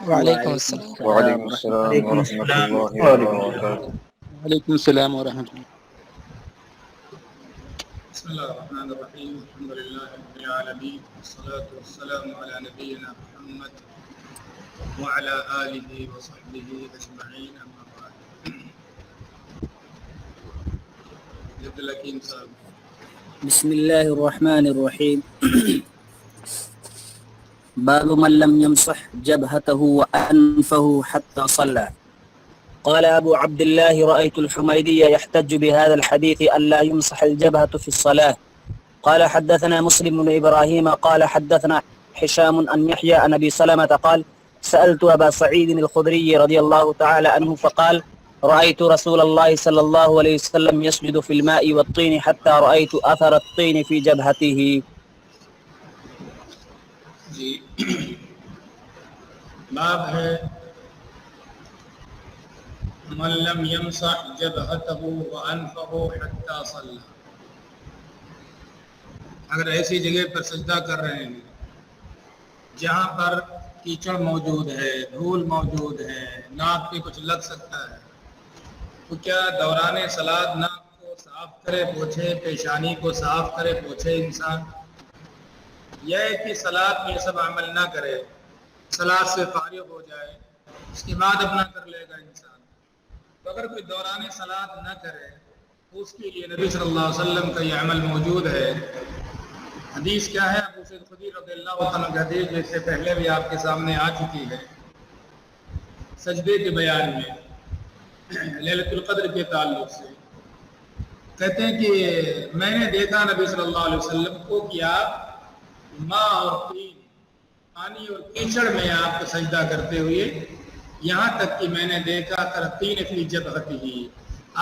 وعلیکم السلام. وعلیکم السلام ورحمۃ اللہ وبرکاتہ. وعلیکم السلام ورحمۃ اللہ. بسم الله الرحمن الرحيم. الحمد لله رب العالمين والصلاة والسلام على نبينا محمد وعلى آله وصحبه أجمعين. أما بعد. عبد الحكيم صاحب. بسم الله الرحمن الرحيم. باب من لم يمسح جبهته وأنفه حتى صلى. قال أبو عبد الله رأيت الحميدي يحتج بهذا الحديث ألا يمسح الجبهة في الصلاة. قال حدثنا مسلم بن إبراهيم قال حدثنا حشام أن يحيى عن أبي سلمة قال سألت أبا سعيد الخدري رضي الله تعالى عنه فقال رأيت رسول الله صلى الله عليه وسلم يسجد في الماء والطين حتى رأيت أثر الطين في جبهته. جی باب ہے من لم يمسح جبهته وأنفه حتى صلى. اگر ایسی جگہ پر سجدہ کر رہے ہیں جہاں پر کیچڑ موجود ہے، دھول موجود ہے، ناک پہ کچھ لگ سکتا ہے، تو کیا دوران صلاۃ ناک کو صاف کرے پوچھے، پیشانی کو صاف کرے پوچھے انسان، یہ ہے کہ صلاۃ میں یہ سب عمل نہ کرے، صلاۃ سے فارغ ہو جائے، اس کے بعد اپنا کر لے گا انسان. تو اگر کوئی دوران صلاۃ نہ کرے تو اس کے لیے نبی صلی اللہ علیہ وسلم کا یہ عمل موجود ہے. حدیث کیا ہے؟ ابو سعید خدری رضی اللہ عنہ کی حدیث جس سے پہلے بھی آپ کے سامنے آ چکی ہے سجدے کے بیان میں لیلۃ القدر کے تعلق سے. کہتے ہیں کہ میں نے دیکھا نبی صلی اللہ علیہ وسلم کو کہ آپ ماء اور طین، پانی اور کیچڑ میں آپ کو سجدہ کرتے ہوئے، یہاں تک کہ میں نے دیکھا ترتین فی جبہتہ،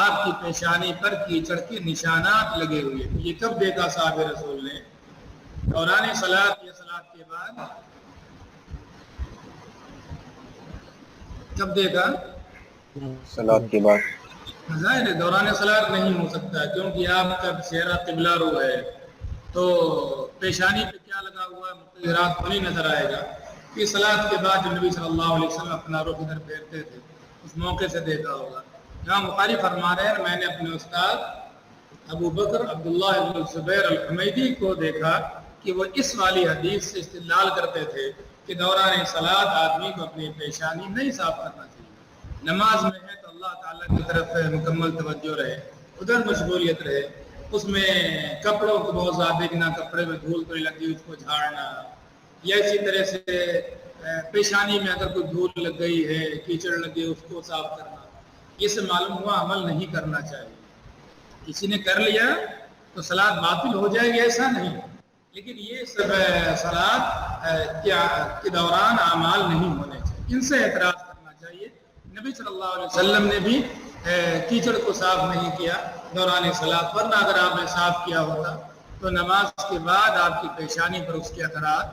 آپ کی پیشانی پر کیچڑ کے نشانات لگے ہوئے. یہ کب دیکھا صاحب رسول نے؟ دوران صلاۃ یا صلاۃ کے بعد؟ کب دیکھا؟ صلاۃ کے بعد. ظاہر ہے دوران صلاۃ نہیں ہو سکتا کیونکہ آپ کا چہرہ قبلہ رو ہے تو پیشانی پہ کیا لگا ہوا ہے متغیرات کو نہیں نظر آئے گا. کہ صلاۃ کے بعد جو نبی صلی اللہ علیہ وسلم اپنا رخ ادھر پھیرتے تھے اس موقع سے دیکھا ہوگا. امام بخاری فرما رہے ہیں میں نے اپنے استاد ابو بکر عبداللہ بن زبیر الحمیدی کو دیکھا کہ وہ اس والی حدیث سے استدلال کرتے تھے کہ دوران صلاۃ آدمی کو اپنی پیشانی نہیں صاف کرنا چاہیے. نماز میں ہے تو اللہ تعالیٰ کی طرف مکمل توجہ رہے، ادھر مشغولیت رہے. اس میں کپڑوں کو بہت زیادہ دیکھنا، کپڑے میں دھول کوئی لگی اس کو جھاڑنا، یا اسی طرح سے پیشانی میں اگر کوئی دھول لگ گئی ہے، کیچڑ لگی اس کو صاف کرنا. یہ سے معلوم ہوا عمل نہیں کرنا چاہیے. کسی نے کر لیا تو صلاۃ باطل ہو جائے گی ایسا نہیں، لیکن یہ سب صلاۃ کے دوران اعمال نہیں ہونے چاہیے، ان سے اعتراض کرنا چاہیے. نبی صلی اللہ علیہ وسلم نے بھی کیچڑ کو صاف نہیں کیا دوران صلاۃ، ورنہ اگر آپ نے صاف کیا ہوتا تو نماز کے بعد آپ کی پیشانی پر اس کے اثرات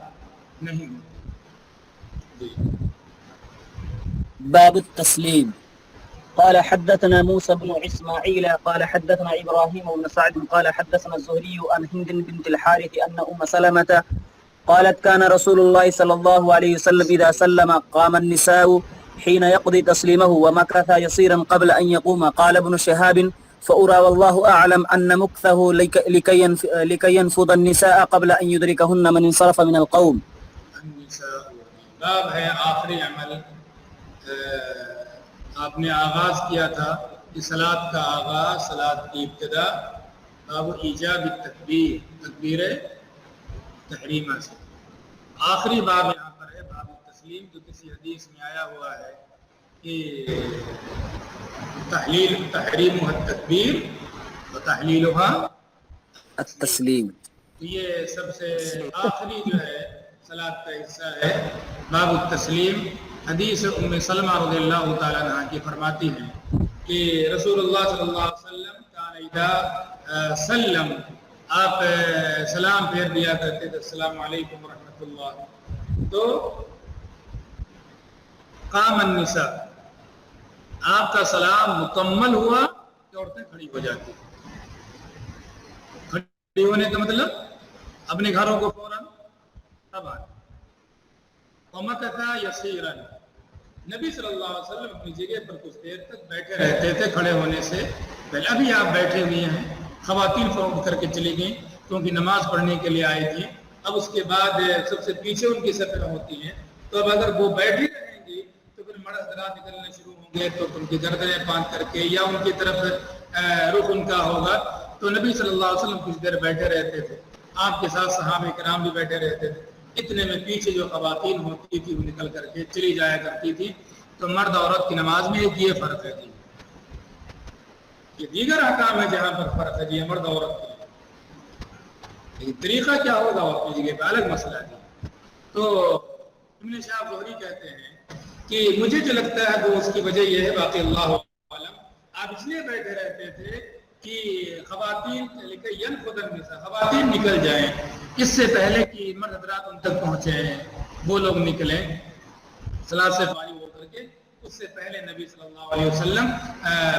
نہیں ہوتے. باب التسليم. قال حدثنا موسى بن إسماعيل قال حدثنا إبراهيم بن سعد قال حدثنا الزهري عن هند بنت الحارث أن أم سلمة قالت كان رسول الله صلى الله عليه وسلم إذا سلم قام النساء حين يقضي تسليمه ومكث يسيرا قبل أن يقوم. قال ابن شهاب فأرى والله أعلم أن مكثه لكي ينفض النساء قبل أن يدركهن من انصرف من القوم. باب ہے آخری عمل آپ نے آغاز کیا تھا کہ صلاۃ کا آغاز، صلاۃ کی ابتدا باب ایجاب التکبیر، تکبیر تحریمہ سے. آخری باب یہاں پر ہے باب التسلیم، جو کسی حدیث میں آیا ہوا ہے کہ تحریم التکبیر و تحلیلها التسلیم. یہ سب سے آخری جو ہے صلاۃ کا حصہ ہے باب التسلیم. حدیث ام سلمہ رضی اللہ تعالیٰ عنہ کی فرماتی ہیں کہ رسول اللہ صلی اللہ علیہ وسلم کان اذا سلم، آپ سلام پھیر دیا کرتے تھے السلام علیکم ورحمۃ اللہ، تو قام النساء، آپ کا سلام مکمل ہوا کہ عورتیں کھڑی ہو جاتی. کھڑی ہونے کا مطلب اپنے گھروں کو فوراً اب ومکث یسیرا، نبی صلی اللہ علیہ وسلم اپنی جگہ پر کچھ دیر تک بیٹھے رہتے تھے کھڑے ہونے سے پہلے. ابھی آپ بیٹھے ہوئے ہیں, خواتین فوراً کر کے چلی گئیں کیونکہ نماز پڑھنے کے لیے آئی تھی. اب اس کے بعد سب سے پیچھے ان کی صفیں ہوتی ہیں, تو اب اگر وہ بیٹھی رہیں گی تو پھر مرد حضرات نکلنے شروع ہوں گے, تو ان کی گردنیں باندھ کر کے یا ان کی طرف رخ ان کا ہوگا. تو نبی صلی اللہ علیہ وسلم کچھ دیر بیٹھے رہتے تھے, آپ کے ساتھ صحابہ کرام بھی بیٹھے رہتے تھے. اتنے میں پیچھے جو خواتین ہوتی تھی وہ نکل کر کے چلی جایا کرتی تھی. تو مرد عورت کی نماز میں ایک یہ فرق ہے جی, یہ دیگر احکام ہے جہاں پر فرق ہے جی مرد عورت کے, لیکن طریقہ کیا ہوگا وہ اپنی جگہ پہ الگ مسئلہ ہے. تو ابن شہاب زہری کہتے ہیں کہ مجھے جو لگتا ہے وہ اس کی وجہ یہ ہے, باقی اللہ عالم, آپ اس لیے بیٹھے رہتے تھے کہ خواتین نکل جائیں اس سے پہلے کہ مرد حضرات ان تک پہنچے ہیں, وہ لوگ نکلیں صلاۃ سے فارغ ہو کر کے, اس سے پہلے نبی صلی اللہ علیہ وسلم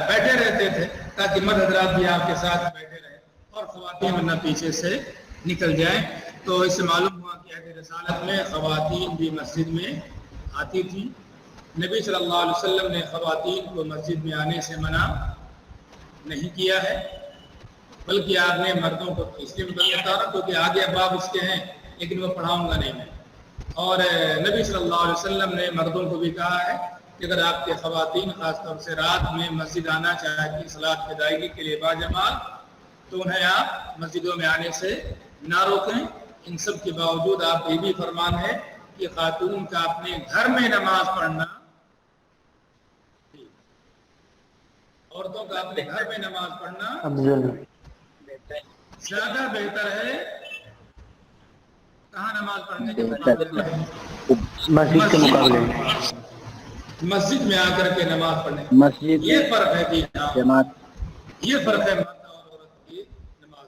بیٹھے رہتے تھے تاکہ مرد حضرات بھی آپ کے ساتھ بیٹھے رہیں اور خواتین ورنہ پیچھے سے نکل جائیں. تو اس سے معلوم ہوا کہ عہد رسالت میں خواتین بھی مسجد میں آتی تھی. نبی صلی اللہ علیہ وسلم نے خواتین کو مسجد میں آنے سے منع نہیں کیا ہے, بلکہ آپ نے مردوں کو, اس لیے بتا رہا کیونکہ آگے ابواب اس کے ہیں لیکن وہ پڑھاؤں گا نہیں میں. اور نبی صلی اللہ علیہ وسلم نے مردوں کو بھی کہا ہے کہ اگر آپ کے خواتین خاص طور سے رات میں مسجد آنا چاہتی صلاۃ کی ادائیگی کے لیے باجماعت, تو انہیں آپ مسجدوں میں آنے سے نہ روکیں. ان سب کے باوجود آپ یہ بھی فرمان ہے کہ خاتون کا اپنے گھر میں نماز پڑھنا, عورتوں کا اپنے گھر میں نماز پڑھنا زیادہ بہتر ہے. کہاں نماز پڑھنے کے مقابلے میں, مسجد کے مقابلے میں مسجد میں آ کر کے نماز پڑھنے, مسجد یہ فرق ہے کہ یہ فرق ہے مرد اور عورت کی نماز.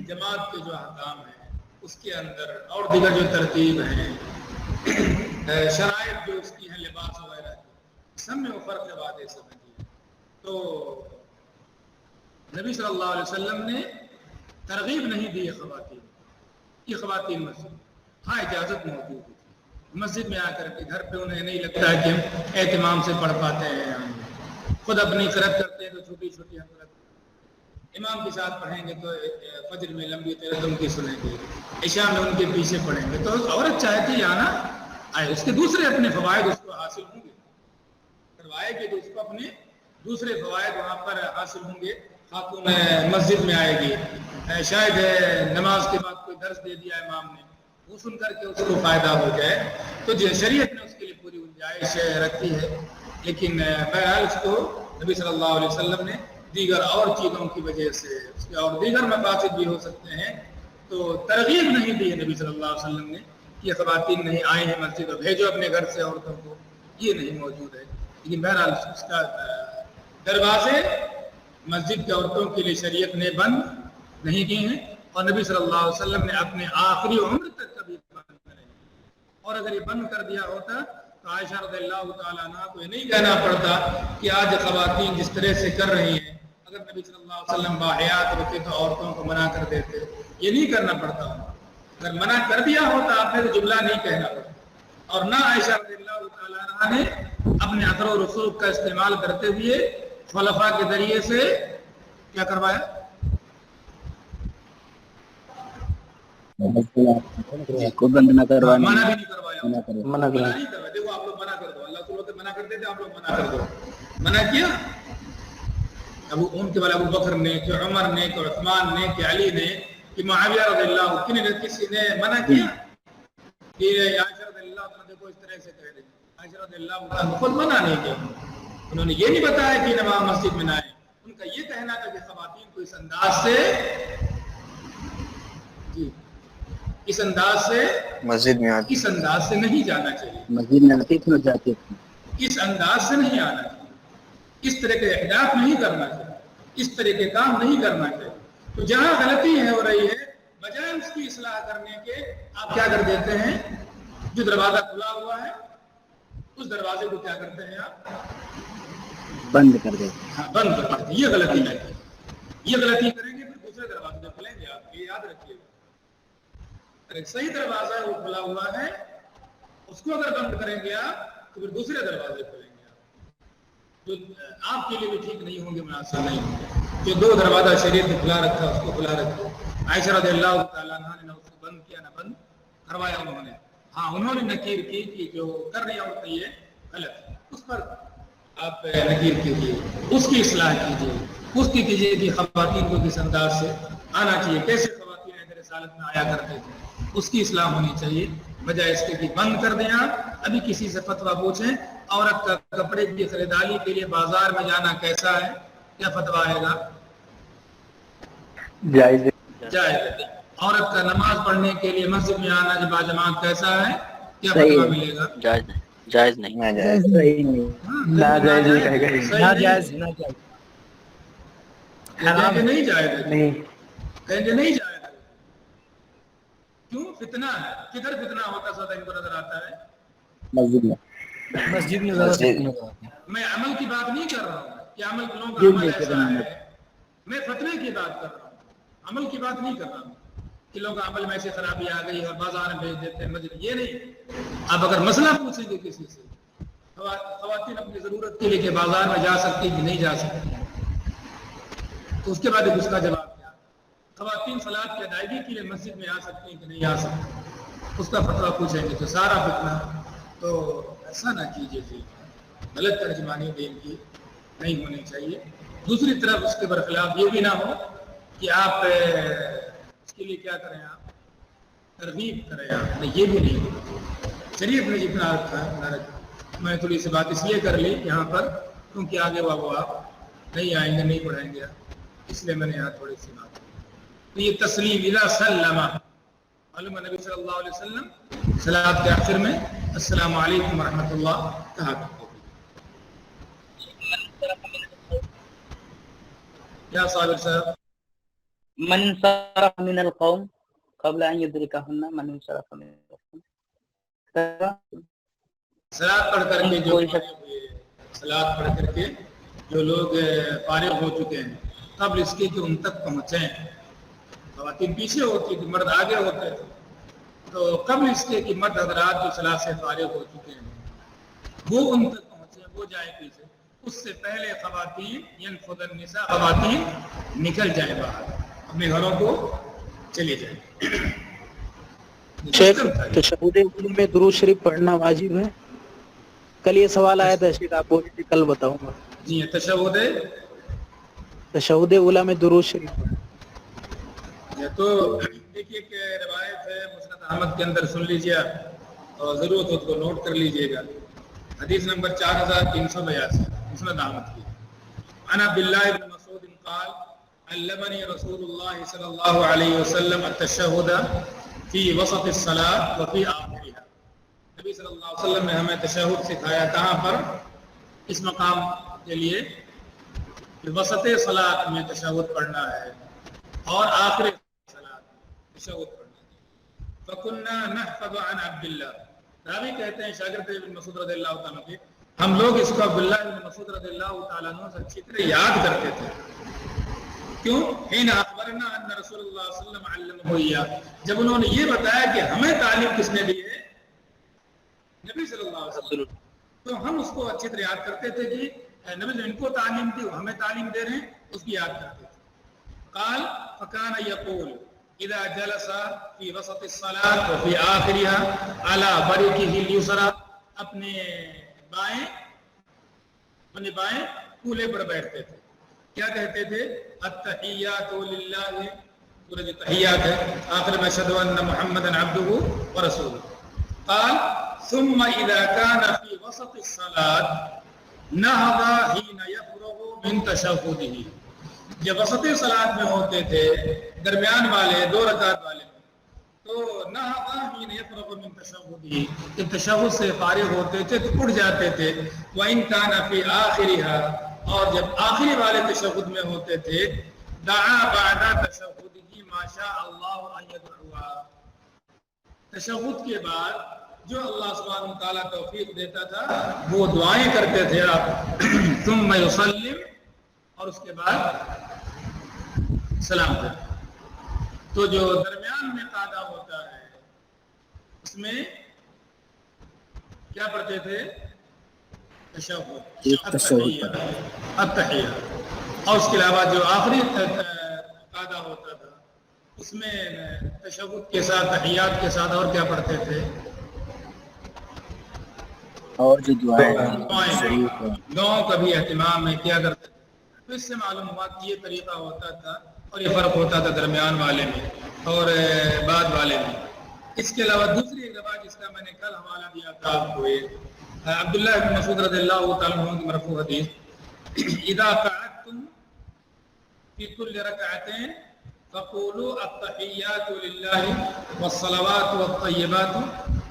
جماعت کے جو احکام ہیں اس کے اندر اور دیگر جو ترتیب ہیں, شرائط جو اس کی ہیں لباس وغیرہ کی, سب میں وہ فرق ہے بات ہے سمجھیے. تو نبی صلی اللہ علیہ وسلم نے ترغیب نہیں دی خواتین کی, خواتین مسجد, ہاں اجازت موجود ہے مسجد میں آ کر کے. گھر پہ انہیں نہیں لگتا ہے کہ ہم اہتمام سے پڑھ پاتے ہیں, خود اپنی قرت کرتے ہیں تو چھوٹی چھوٹی حضرت امام کے ساتھ پڑھیں گے تو فجر میں لمبی قرت ان کی سنیں گے, عشاء میں ان کے پیچھے پڑھیں گے, تو عورت چاہتی ہے نا آئے, اس کے دوسرے اپنے فوائد اس کو حاصل ہوں گے, کروائے گی تو اس کو اپنے دوسرے فوائد وہاں پر حاصل ہوں گے. خاتون مسجد میں آئے گی, شاید نماز کے بعد کوئی درس دے دیا امام نے, وہ سن کر کے اس کو فائدہ ہو جائے, تو شریعت نے اس کے لیے پوری گنجائش رکھی ہے. لیکن بہرحال اس کو نبی صلی اللہ علیہ وسلم نے دیگر اور چیزوں کی وجہ سے, اس کے اور دیگر مقاصد بھی ہو سکتے ہیں, تو ترغیب نہیں دی ہے نبی صلی اللہ علیہ وسلم نے کہ خواتین نہیں آئے ہیں مسجد اور بھیجو اپنے گھر سے عورتوں کو, یہ نہیں موجود ہے. لیکن بہرحال اس کا دروازے مسجد کے عورتوں کے لیے شریعت نے بند نہیں کیے ہیں, اور نبی صلی اللہ علیہ وسلم نے اپنے آخری عمر تک کبھی بند کرے. اور اگر یہ بند کر دیا ہوتا تو عائشہ رضی اللہ تعالیٰ عنہ کو یہ نہیں کہنا پڑتا کہ آج خواتین جس طرح سے کر رہی ہیں, اگر نبی صلی اللہ علیہ وسلم باحیات ہوتے تو عورتوں کو منع کر دیتے, یہ نہیں کرنا پڑتا. اگر منع کر دیا ہوتا آپ نے تو جملہ نہیں کہنا پڑتا. اور نہ عائشہ رضی اللہ تعالیٰ عنہ نے اپنے اثر و رسوخ کا استعمال کرتے ہوئے خلفاء کے ذریعے سے کیا کروایا, منع کروایا, منع بھی نہیں کروایا, منع نہیں کروایا. دیکھو آپ لوگ منع کر دو, اللہ تعالیٰ منع کر دیتے, آپ لوگ منع کر دو. منع کیا ابو ان کے والے ابو بکر نے, کہ عمر نے, کہ عثمان نے, کہ علی نے, کہ معاویہ رضی اللہ, کسی نے منع کیا کہ عائشہ رضی اللہ عنہ دیکھو اس طرح سے کہہ رہے. عائشہ رضی اللہ عنہ خود منع نہیں کیا, انہوں نے یہ نہیں بتایا کہ نماز مسجد میں نہ آئے. ان کا یہ کہنا تھا کہ خواتین کو اس انداز سے مسجد میں اس انداز سے نہیں جانا چاہیے, مسجد میں آتی تھی جاتے تھے, اس انداز سے نہیں آنا چاہیے, اس طرح کے احداث نہیں کرنا چاہیے, اس طرح کے کام نہیں کرنا چاہیے. تو جہاں غلطی ہے ہو رہی ہے, بجائے اس کی اصلاح کرنے کے آپ کیا کر دیتے ہیں, جو دروازہ کھلا ہوا ہے اس دروازے کو کیا کرتے ہیں آپ بند کر دیتے. ہاں بند کر دیتے. یہ غلطی ہے, یہ غلطی کریں گے پھر دوسرے دروازے کھلیں گے. آپ یہ یاد رکھیے گا, ایک صحیح دروازہ ہے وہ کھلا ہوا ہے, اس کو اگر بند کریں گے آپ تو پھر دوسرے دروازے کھولیں گے آپ، جو آپ کے لیے بھی ٹھیک نہیں ہوں گے، مناسب نہیں ہوں گے۔ جو دو دروازہ شریعت نے کھلا رکھا اس کو کھلا رکھو۔ عائشہ رضی اللہ تعالیٰ عنہ نے نہ اس کو بند کیا نہ بند کروایا انہوں نے، ہاں انہوں نے نکیر کی کہ جو کر رہی عورتیں یہ غلط ہے، اس پر آپ نکیر کیجیے، اس کی اصلاح کیجیے، اس کی کیجیے کہ خواتین کو کس انداز سے آنا چاہیے، کیسے خواتین اہل رسالت میں آیا کرتے تھے، اس کی اصلاح ہونی چاہیے، بجائے اس کے کہ بند کر دیں آپ۔ ابھی کسی سے فتویٰ پوچھیں عورت کا کپڑے کی خریداری کے لیے بازار میں جانا کیسا ہے، کیا فتویٰ آئے گا؟ جائز جائز ہے۔ عورت کا نماز پڑھنے کے لیے مسجد میں آنا جب باجماعت کیسا ہے، کیا فتویٰ ملے گا؟ جائز نہیں، جائز نہیں، ناجائز ناجائز نہیں کہے گا، ناجائز ناجائز کہیں گے نہیں جائز ہے، نہیں کہیں گے نہیں جائز ہے، کیوں؟ فتنہ ہے، کدھر فتنہ ہوتا سودا ان کو نظر آتا ہے؟ مسجد میں مسجد میں زیادہ مسجد۔ سختی نظر آتی ہے۔ میں عمل کی بات نہیں کر رہا ہوں کہ عمل لوگوں کا عمل ایسا ہے، میں فتنے کی بات کر رہا ہوں، عمل کی بات نہیں کر رہا ہوں کہ لوگوں کا عمل میں ایسے خرابی آ گئی اور بازار میں بھیج دیتے ہیں مسجد، یہ نہیں۔ آپ اگر مسئلہ پوچھیں گے کسی سے، خواتین اپنی ضرورت کے لیے کہ بازار میں جا سکتی کہ نہیں جا سکتی، تو اس کے بعد اس کا جواب کیا؟ خواتین صلاۃ کی ادائیگی کے لیے مسجد میں آ سکتی ہیں کہ نہیں آ سکتی، اس کا فتویٰ پوچھیں گے تو سارا فتنہ، تو ایسا نہ کیجیے جی، غلط ترجمانی دین کی نہیں ہونی چاہیے۔ دوسری طرف اس کے برخلاف یہ بھی نہ ہو کہ آپ اس کے لیے کیا کریں، آپ ترغیب کریں، آپ نہیں، یہ بھی نہیں ہو۔ شریعت نے جتنا رکھا ہے نہ رکھا۔ میں تھوڑی سی بات اس لیے کر لی یہاں پر کیونکہ آگے وہ آپ نہیں آئیں گے، نہیں پڑھیں گے، اس لیے میں نے یہاں تھوڑی سی بات کی۔ تو یہ تسلیم اذا سلم، معلوم ہے نبی صلی اللہ علیہ وسلم صلاۃ کے آخر میں السلام علیکم ورحمۃ اللہ کہا کرتے تھے۔ کیا صابر صاحب؟ من انصرف من القوم قبل ان يدركهن من انصرف من القوم، صلاۃ پڑھ کر کے جو صلاۃ پڑھ کر کے جو لوگ فارغ ہو چکے ہیں قبل اس کے کہ ان تک پہنچیں، خواتین پیچھے ہوتی تھی، مرد آگے ہوتے تھے، تو قبل اس کے کہ مرد حضرات جو صلاۃ سے فارغ ہو چکے ہیں وہ ان تک پہنچیں، وہ جائیں پیچھے، اس سے پہلے خواتین ينفذ النساء، خواتین نکل جائیں باہر، اپنے گھروں کو چلی جائیں۔ شیخ تشہد اولی میں درود شریف پڑھنا واجب ہے؟ کل یہ سوال آیا تھا شیخ، آپ بولے تھے کل بتاؤں گا۔ جی تشہد تشہد اولی میں درود شریف پڑھنا۔ تو دیکھیے کہ روایت ہے مسند احمد کے اندر، سن لیجیے اور ضرورت ہو تو نوٹ کر لیجیے گا، حدیث نمبر 4382 مسند احمد کی۔ عن عبد الله بن مسعود قال علمني رسول الله صلى الله عليه وسلم التشهد في وسط الصلاة وفي آخرها۔ نبی صلی اللہ علیہ وسلم نے ہمیں تشہد سکھایا، کہاں پر؟ اس مقام کے لیے کہ وسط صلاۃ میں تشہد پڑھنا ہے اور آخر صلاۃ میں تشہد پڑھنا ہے۔ فَكُنَّا نَحْفَظُ عَنْ عَبْدِ اللَّهِ، راوی کہتے ہیں شاگرد ابن مسعود رضی اللہ تعالیٰ کے، ہم لوگ اس کو عبداللہ ابن مسعود رضی اللہ تعالیٰ عنہ سے اچھی طرح یاد کرتے تھے۔ کیوں؟ حین اخبرنا ان رسول اللہ صلی اللہ علیہ وسلم علمہ ایاہ، جب انہوں نے یہ بتایا کہ ہمیں تعلیم کس نے دی ہے؟ نبی صلی اللہ علیہ وسلم، تو ہم اس کو اچھی طرح یاد کرتے تھے کہ نبی نے ان کو تعلیم دی، ہمیں تعلیم دے رہے ہیں، اس کی یاد کرتے تھے۔ قال فكان يقول اذا جلس في وسط الصلاة وفي آخرها على بركه اليسرى، اپنے بائیں کولے پر بیٹھتے تھے، کیا کہتے تھے؟ التحیات للہ، سورۃ تحیات ہے، آخر میں اشہد ان محمدا عبدہ ورسولہ۔ قال ثم اذا كان في وسط الصلاة نهض حين يفرغ من تشہدہ، جب وسط صلاۃ میں ہوتے تھے، درمیان والے 2 رکعت والے، تو نہض حين يفرغ من تشہدہ، جب تشہد سے فارغ ہوتے تھے تو اٹھ جاتے تھے، وان كان في آخرها، اور جب آخری والے تشہد میں ہوتے تھے، دعا بعد تشہدہ ما شاء اللہ ان يدعوا، تشہد کے بعد جو اللہ سبحانہ وتعالیٰ توفیق دیتا تھا وہ دعائیں کرتے تھے آپ، ثم يسلم، اور اس کے بعد سلام کرتے۔ تو جو درمیان میں قاعدہ ہوتا ہے اس میں کیا پڑھتے تھے؟ تشہد التحیہ، اور اس کے علاوہ جو آخری قاعدہ ہوتا تھا اس میں تشہد کے ساتھ تحیات کے ساتھ اور کیا پڑھتے تھے؟ اور جو دعائیں دعاؤں کا بھی اہتمام میں کیا کرتے تھے. تو اس سے معلوم ہوا کہ یہ طریقہ ہوتا تھا اور یہ فرق ہوتا تھا درمیان والے میں اور بعد والے میں. اس کے علاوہ دوسری ایک روایت جس کا میں نے کل حوالہ دیا تھا آپ کو، عبداللہ بن مسعود رضی اللہ تعالیٰ عنہ کی مرفوع حدیث، اذا قعدتم فی کل رکعتین فقولوا التحیات للہ والصلوات والطیبات،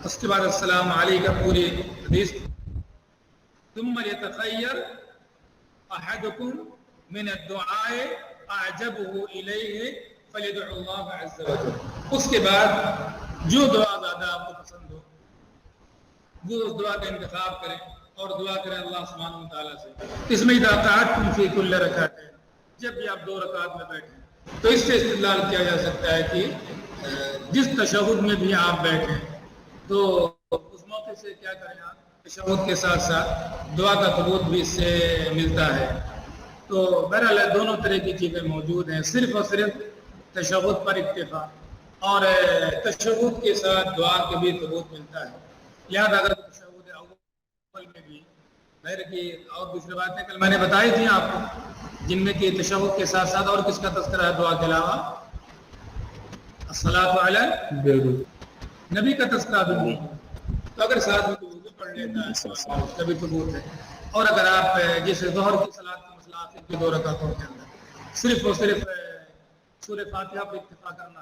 اس کے بعد السلام علیکم پوری حدیث. ثم يتخير احدكم من الدعاء اعجبه الیہ فلیدعو اللہ عز وجل. اس کے بعد جو دعا زیادہ آپ کو پسند ہو وہ اس دعا کا انتخاب کریں اور دعا کریں اللہ سبحانہ و تعالیٰ سے. اس میں اذا قعدتم فی کل رکعتین، جب بھی آپ 2 رکعت میں بیٹھیں، تو اس سے استدلال کیا جا سکتا ہے کہ جس تشہد میں بھی آپ بیٹھیں تو اس موقع سے کیا کریں آپ، تشہد کے ساتھ ساتھ دعا کا ثبوت بھی اس سے ملتا ہے. تو بہرحال دونوں طرح کی چیزیں موجود ہیں، صرف اور صرف تشہد پر اکتفا اور تشہد کے ساتھ دعا کا بھی ثبوت ملتا ہے. لہٰذا اگر تشہد اول میں بھی غیر کی اور دوسری باتیں کل میں نے بتائی تھیں آپ کو، جن میں کہ تشہد کے ساتھ ساتھ اور کس کا تذکرہ ہے دعا کے علاوہ؟ الصلاۃ علی نبی کا تذکرہ بھی نہیں. تو اگر ساتھ میں وضو پڑھ لیتا ہے اس کا بھی ثبوت ہے. اور اگر آپ جیسے ظہر کی صلاۃ کا مسئلہ آخر کی 2 رکعتوں کے اندر صرف اور صرف سورہ فاتحہ پر اکتفا کرنا،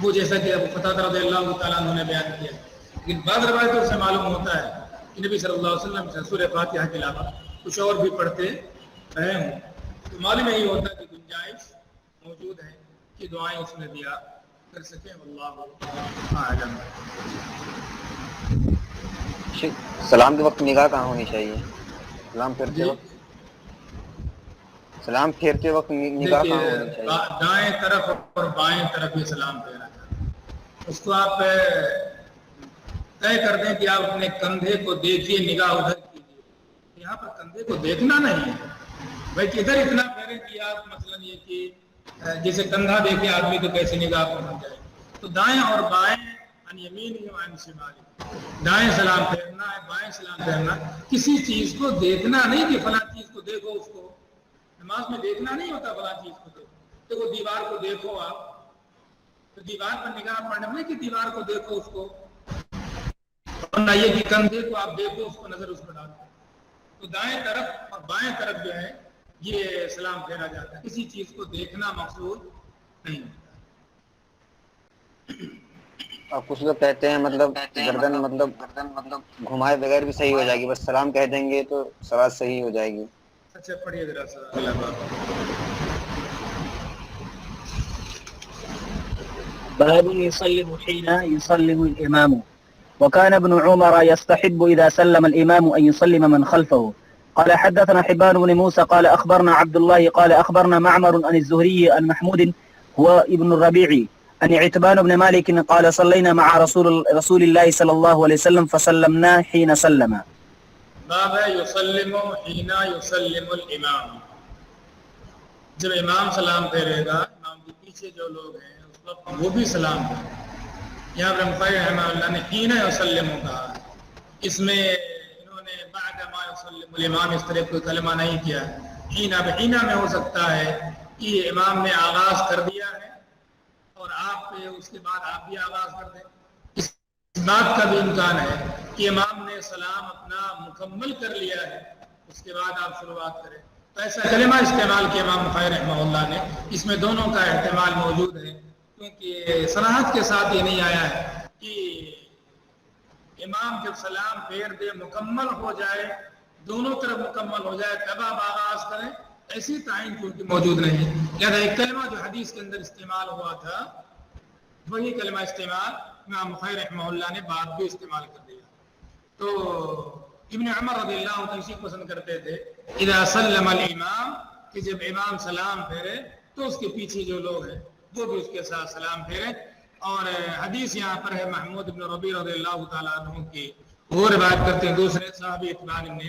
وہ جیسا کہ ابو قتادہ رضی اللہ تعالیٰ عنہ نے بیان کیا، لیکن بعض روایتوں سے معلوم ہوتا ہے کہ نبی صلی اللہ علیہ وسلم سے سورہ فاتحہ کے علاوہ کچھ اور بھی پڑھتے رہے ہوں. تو معلوم یہی ہوتا ہے کہ گنجائش موجود ہے کہ دعائیں اس میں دیا کر سکیں. واللہ اعلم. سلام کے وقت نگاہ کہاں ہونی چاہیے؟ سلام پھیرتے وقت سلام پھیرتے وقت نگاہ کہاں ہونی چاہیے؟ دائیں طرف اور بائیں طرف یہ سلام پھیرا جاتا ہے. اس کو آپ طے کر دیں کہ آپ اپنے کندھے کو دیکھیے، نگاہ ادھر کیجیے. یہاں پر کندھے کو دیکھنا نہیں ہے بلکہ ادھر اتنا پھیریں کہ آپ مثلا یہ کہ جیسے کندھا دیکھے آدمی تو کیسے نگاہ پہنچ جائے. تو دائیں اور بائیں عن یمین و عن شمال، دائیں سلام پھیرنا ہے، بائیں سلام پھیرنا. کسی چیز کو دیکھنا نہیں کہ فلاں چیز کو دیکھو. اس کو نماز میں دیکھنا نہیں ہوتا فلاں چیز کو دیکھو. دیکھو دیوار کو دیکھو آپ، تو دیوار پر نگاہ پڑھنا نہیں کہ دیوار کو دیکھو اس کو، اور نہ یہ کہ کندھے کو آپ دیکھو اس کو نظر اس پر ڈالو. تو دائیں طرف اور بائیں طرف جو ہے یہ سلام پھیرا جاتا ہے. کسی چیز کو دیکھنا مقصود نہیں ہوتا. اور کچھ لوگ کہتے ہیں مطلب گردن گھمائے بغیر بھی صحیح ہو جائے گی، بس سلام کہہ دیں گے تو صلاۃ صحیح ہو جائے گی. اچھا پڑھیے ذرا سا اگلا باب. باب يسلم حين يسلم الإمام. وكان ابن عمر يستحب إذا سلم الإمام أن يسلم من خلفه. قال حدثنا حبان بن موسى قال أخبرنا عبد الله قال أخبرنا معمر عن الزهري عن محمود هو ابن الربيع عن عتبان بن مالك قال صلينا مع رسول الله صلى الله عليه وسلم فسلمنا حين سلم. باب یسلم حین یسلم الامام. جب امام سلام پھیرے گا، امام کے پیچھے جو لوگ ہیں اس وقت وہ بھی سلام پھیرے. یہاں پر مفسر رحمہ اللہ نے حین یسلم کہا. اس میں انہوں نے بعد ما یسلم الامام اس طرح کوئی کلمہ نہیں کیا. حین میں ہو سکتا ہے کہ امام نے آغاز کر دیا ہے اور آپ اس کے بعد آپ بھی آغاز کر دیں. اس بات کا بھی امکان ہے کہ امام نے سلام اپنا مکمل کر لیا ہے، اس کے بعد آپ شروعات کریں. تو ایسا کلمہ استعمال کیا امام بخاری رحمہ اللہ نے. اس میں دونوں کا احتمال موجود ہے، کیونکہ صراحت کے ساتھ یہ نہیں آیا ہے کہ امام جب سلام پھیر دے مکمل ہو جائے، دونوں طرف مکمل ہو جائے تب آپ آغاز کریں. ایسی تعین کیونکہ موجود نہیں. لہذا ایک کلمہ جو حدیث کے اندر استعمال ہوا تھا وہی کلمہ استعمال امام بخاری رحمہ اللہ نے بعد بھی استعمال کر دیا. تو ابن عمر رضی اللہ عنہ اسی پسند کرتے تھے اذا سلم الامام، کہ جب امام سلام پھیرے تو اس کے پیچھے جو لوگ ہیں وہ بھی اس کے ساتھ سلام پھیرے. اور حدیث یہاں پر ہے محمود بن ربیع رضی اللہ تعالیٰ عنہ کی، وہ روایت کرتے ہیں دوسرے صحابی عتبان بن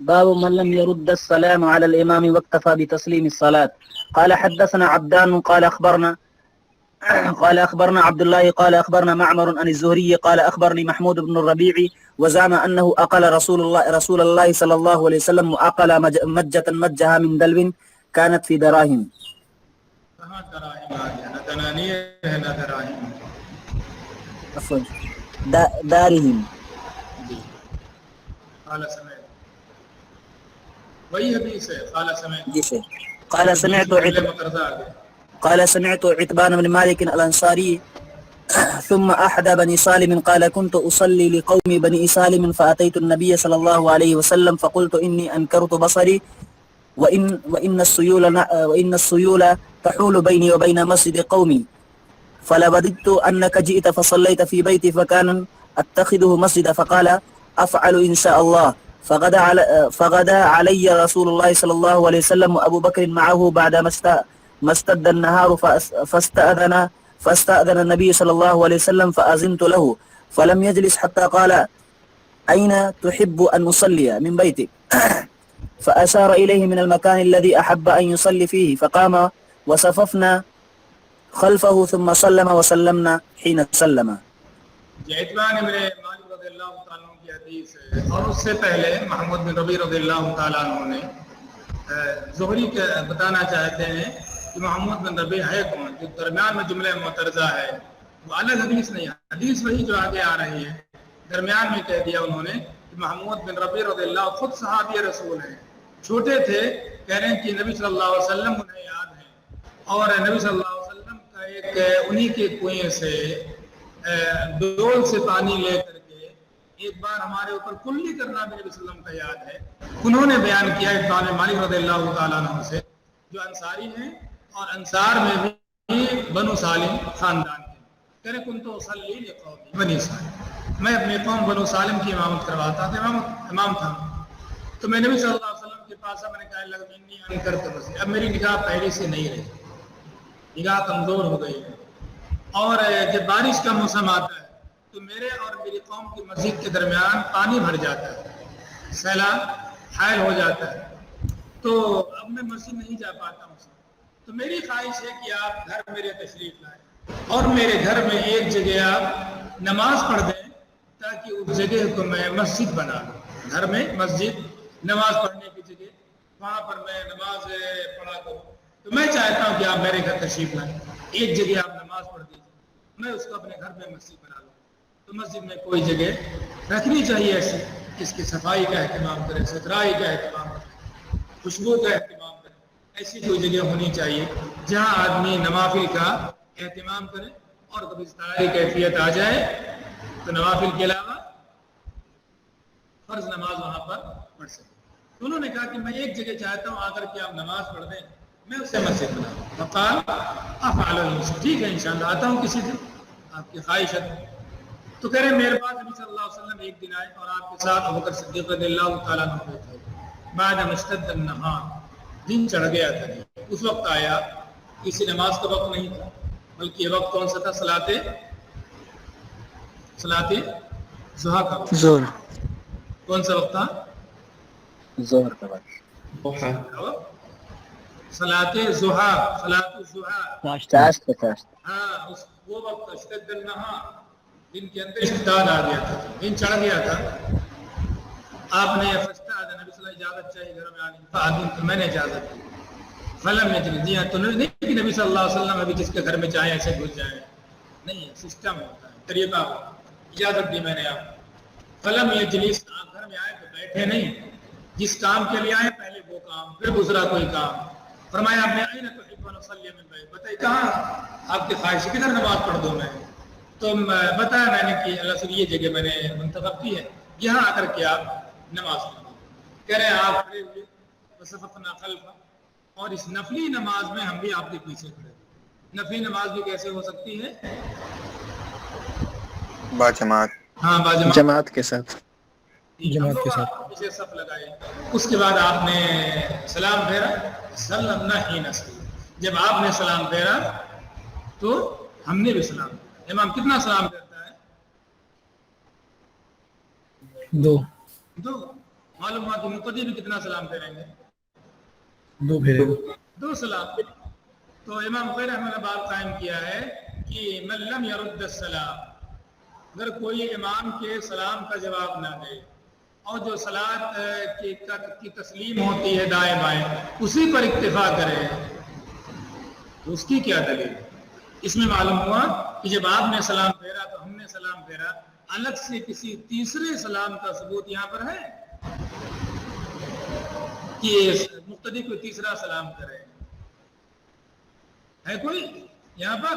باب من لم يرد السلام على الإمام واكتفى بتسليم الصلاة. قال حدثنا عبدان قال أخبرنا عبد الله قال أخبرنا معمر عن الزهري قال أخبرني محمود بن الربيع وزعم أنه أقل رسول الله صلى الله عليه وسلم وأقل مجة مجها من دلو كانت في دراهم. دارهم. قال سمعت وہی حدیث ہے قال سمعت عتبان بن مالك الأنصاري ثم أحد بني سالم قال كنت أصلي لقوم بني سالم فأتيت النبي صلى الله عليه وسلم فقلت إني أنكرت بصري وإن السيول تحول بيني وبين مسجد قومي فلوددت أنك جئت فصليت في بيتي فكان أتخذه مسجد فقال أفعل إن شاء الله. فغدا علي رسول الله صلى الله عليه وسلم وأبو بكر معه بعدما استد النهار فاستأذن النبي صلى الله عليه وسلم فأذنت له فلم يجلس حتى قال أين تحب أن أصلي من بيتك فأشار إليه من المكان الذي أحب أن يصلي فيه فقام وصففنا خلفه ثم سلم وسلمنا حين سلم. عتبان بن مالک رضی اللہ تعالیٰ عنہ کی حدیث ہے، اور اس سے پہلے محمود بن ربیع رضی اللہ تعالیٰ عنہ نے زہری کے بتانا چاہتے ہیں کہ محمود بن ربیع ہے کون، جو درمیان میں جملہ معترضہ ہے وہ الگ حدیث نہیں ہے، حدیث وہی جو آگے آ رہی ہے، درمیان میں کہہ دیا انہوں نے کہ محمود بن ربیع رضی اللہ خود صحابی رسول ہیں، چھوٹے تھے، کہہ رہے ہیں کہ نبی صلی اللہ علیہ وسلم انہیں یاد ہے، اور نبی صلی اللہ علیہ وسلم کا ایک انہی کے کنویں سے ڈول سے پانی لے کر کے ایک بار ہمارے اوپر کلی کرنا بھی نبی صلی اللہ علیہ وسلم کا یاد ہے۔ انہوں نے بیان کیا عتبان مالک رضی اللہ تعالیٰ عنہ سے، جو انصاری ہیں اور انصار میں بھی بنو سالم خاندان کے، کہہ رہے کنت اصلی لقومی بنی سالم، میں اپنے قوم بنو سالم کی امامت کرواتا تھا، امام تھا۔ تو میں نبی صلی اللہ علیہ وسلم کے پاس میں نے کہا اللہ انی انکرت بصری، اب میری نگاہ پہلے سے نہیں رہی، نگاہ کمزور ہو گئی ہے، اور جب بارش کا موسم آتا ہے تو میرے اور میری قوم کی مسجد کے درمیان پانی بھر جاتا ہے، سیلاب حائل ہو جاتا ہے، تو اب میں مسجد نہیں جا پاتا ہوں، تو میری خواہش ہے کہ آپ گھر میرے تشریف لائیں اور میرے گھر میں ایک جگہ آپ نماز پڑھ دیں تاکہ اس جگہ کو میں مسجد بنا لوں، گھر میں مسجد نماز پڑھنے کی جگہ، وہاں پر میں نماز پڑھا کروں، تو میں چاہتا ہوں کہ آپ میرے گھر تشریف لائیں، ایک جگہ آپ نماز پڑھ دیجیے، میں اس کو اپنے گھر میں مسجد بنا لوں۔ تو مسجد میں کوئی جگہ رکھنی چاہیے ایسی، اس کی صفائی کا اہتمام کرے، ستھرائی کا اہتمام کرے، خوشبو کا اہتمام کرے، ایسی کوئی جگہ ہونی چاہیے جہاں آدمی نوافل کا اہتمام کرے، اور کبھی ستھرائی کیفیت آ جائے تو نوافل کے علاوہ فرض نماز وہاں پر پڑھ سکے۔ تو انہوں نے کہا کہ میں ایک جگہ چاہتا ہوں آ کر کے آپ نماز پڑھ دیں، میں اسے مسجد بناؤں۔ فقال افعل ٹھیک ہے انشاءاللہ آتا ہوں کسی دن، آپ کی خواہش ہے۔ تو کہہ رہے میرے پاس نبی صلی اللہ علیہ وسلم ایک دن آئے اور آپ کے ساتھ ابوبکر صدیق رضی اللہ تعالیٰ عنہ تھے، بعد مشتد النہار، دن چڑھ گیا تھا، اس وقت آیا، کسی نماز کا وقت نہیں تھا، بلکہ یہ وقت کون سا تھا؟ صلاۃ ضحیٰ کا وقت۔ زور کون سا وقت تھا؟ ظہر کا وقت، صلاۃ ضحیٰ، صلاۃ الضحیٰ، ہاں وہ وقت اشتد النہار، دن کے اندر اشتداد آ گیا تھا، دن چڑھ گیا تھا۔ آپ نے فاستأذن نبی صلی اللہ علیہ وسلم اجازت چاہیے گھر میں آنے کی، فأذنت، تو میں نے اجازت دی، فلم یجلس، جی ہاں، تو نہیں کہ نبی صلی اللہ علیہ وسلم ابھی جس کے گھر میں چاہے ایسے گھس جائیں، نہیں، سسٹم ہوتا ہے، طریقہ ہوتا ہے، اجازت دی میں نے آپ کو۔ فلم یجلس، آپ گھر میں آئے تو بیٹھے نہیں، جس کام کے لیے آئے پہلے وہ کام، پھر دوسرا کوئی کام۔ فرمایا آپ نے آئے نا تو حکمن وسلی من بیت، بتائیے کہاں آپ کی خواہش کدھر نماز پڑھ دوں میں؟ تو بتایا میں نے کہ اللہ سے یہ جگہ میں نے منتخب کی ہے، یہاں آ کر کے آپ نماز پڑھیں۔ کہہ رہے ہیں آپ کھڑے ہوئے وصفنا خلفہ، اور اس نفلی نماز میں ہم بھی آپ کے پیچھے کھڑے ہوئے۔ نفلی نماز بھی کیسے ہو سکتی ہے؟ با جماعت، ہاں، باجماعت، جماعت کے ساتھ، جماعت کے ساتھ پیچھے صف لگائے، اس کے بعد آپ نے سلام پھیرا، سلمنا حین سلم، جب آپ نے سلام پھیرا تو ہم نے بھی سلام پھیرا۔ امام کتنا سلام پھیرتا ہے؟ دو۔ معلوم ہوا کہ مقتدی بھی کتنا سلام پھیریں گے؟ دو سلام۔ تو امام بخاری رحمہ اللہ باب قائم کیا ہے کہ من لم یرد السلام، اگر کوئی امام کے سلام کا جواب نہ دے اور جو صلاۃ کی تسلیم ہوتی ہے دائیں بائیں اسی پر اکتفا کرے تو اس کی کیا دلیل؟ اس میں معلوم ہوا کہ جب آپ نے سلام پھیرا تو ہم نے سلام پھیرا، الگ سے کسی تیسرے سلام کا ثبوت یہاں پر ہے کہ مقتدی کو تیسرا سلام کرے؟ ہے کوئی یہاں پر؟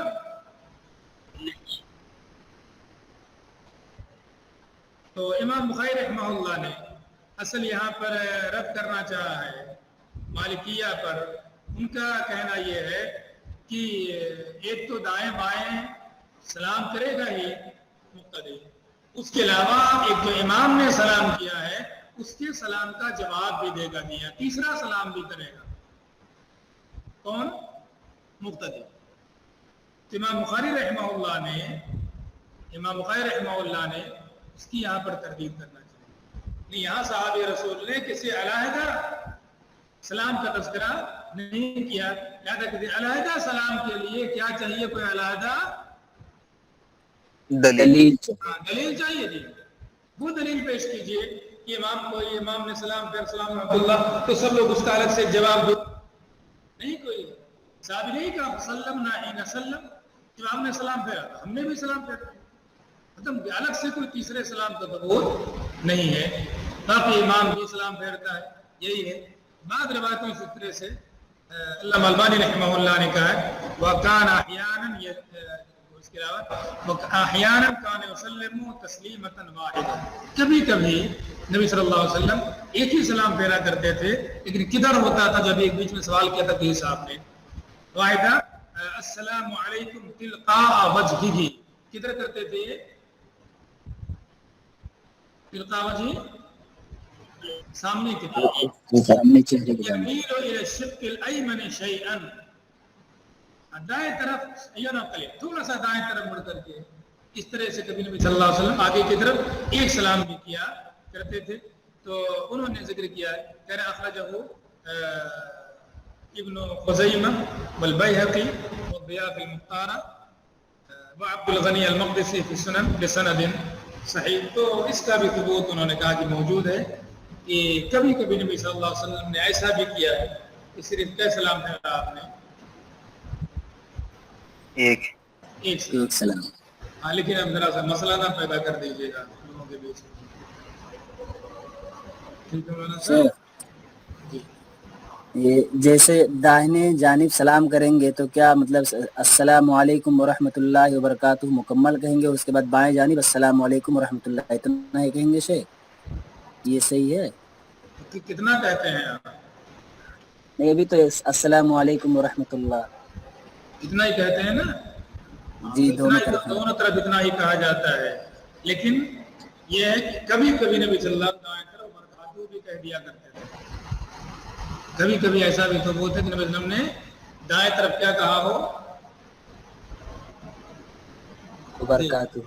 تو امام بخاری رحمہ اللہ نے اصل یہاں پر رد کرنا چاہا ہے مالکیہ پر۔ ان کا کہنا یہ ہے کہ ایک تو دائیں بائیں سلام کرے گا ہی مقتدی، اس کے علاوہ ایک جو امام نے سلام کیا ہے اس کے سلام کا جواب بھی دے گا دیا، تیسرا سلام بھی کرے گا۔ کون؟ مقتدی۔ امام بخاری رحمہ اللہ نے اس کی یہاں پر تردید کرنا چاہیے، نہیں، یہاں صحابی رسول نے کسی علیحدہ سلام کا تذکرہ نہیں کیا، لہذا کسی علیحدہ سلام کے لیے کیا چاہیے؟ کوئی علیحدہ دلیل دلیل چاہیے جی، وہ دلیل پیش کیجئے کہ امام نے سلام پھر سلام رحمۃ اللہ تو سب لوگ اس کا الگ سے جواب دو، نہیں، کوئی صحابی نہیں کہا سلمنا حین سلم، جب آپ نے سلام پھیرا ہم نے بھی سلام پھیرا، ختم، الگ سے کوئی تیسرے سلام کا ثبوت نہیں ہے۔ باقی امام بھی سلام پھیرتا ہے، یہی ہے۔ بعض روایتوں اس طرح سے علامہ البانی رحمہ اللہ نے کہا ہے وَكَانَ أَحْيَانًا، اس کے علاوہ احیانا کان یسلم تسلیمۃ واحدہ، کبھی کبھی نبی صلی اللہ علیہ وسلم ایک ہی سلام پھیرا کرتے تھے، لیکن کدھر ہوتا تھا؟ جب ایک بیچ میں سوال کیا تھا کہ صاحب نے واحدہ السلام علیکم تلقاء وجہہ، کدھر کرتے تھے؟ تلقاء وجہ، سامنے کی طرف، سامنے چہرے کے سامنے، یمیل الی الشق الایمن شیئا، دائیں طرف یا نقل تھوڑا سا دائیں طرف مڑ کر کے، اس طرح سے کبھی نبی صلی اللہ علیہ وسلم آگے کی طرف ایک سلام بھی کیا کرتے تھے۔ تو انہوں نے ذکر کیا ہے، کہہ رہے اخرجہ ابن خزیمہ والبیہقی والضیاء فی المختارہ وعبد الغنی المقدسی فی السنن بسند صحیح۔ تو اس کا بھی ثبوت انہوں نے کہا کہ موجود ہے کہ کبھی کبھی نبی صلی اللہ علیہ وسلم نے ایسا بھی کیا ہے کہ صرف کیا سلام پھیرا آپ نے؟ ایک سلام۔ ہاں، لیکن اب ذرا سا مسئلہ نہ پیدا کر دیجیے گا لوگوں کے بیچ میں، ٹھیک ہے مولانا صاحب؟ یہ جیسے داہنے جانب سلام کریں گے تو کیا مطلب السلام علیکم ورحمۃ اللہ وبرکاتہ مکمل کہیں گے، اس کے بعد بائیں جانب السلام علیکم ورحمۃ اللہ اتنا ہی کہیں گے شیخ؟ یہ صحیح ہے؟ کتنا کہتے ہیں آپ؟ نہیں، ابھی تو السلام علیکم ورحمۃ اللہ اتنا ہی کہتے ہیں نا؟ جی، دونوں طرف اتنا ہی کہا جاتا ہے، لیکن یہ ہے کہ کبھی کبھی نبی صلی اللہ علیہ وسلم برکاتہ بھی کہہ دیا کرتے تھے، کبھی کبھی ایسا بھی ثبوت ہے کہ نبی صلی اللہ علیہ وسلم نے دائیں طرف کیا کہا ہو؟ وبرکاتہ،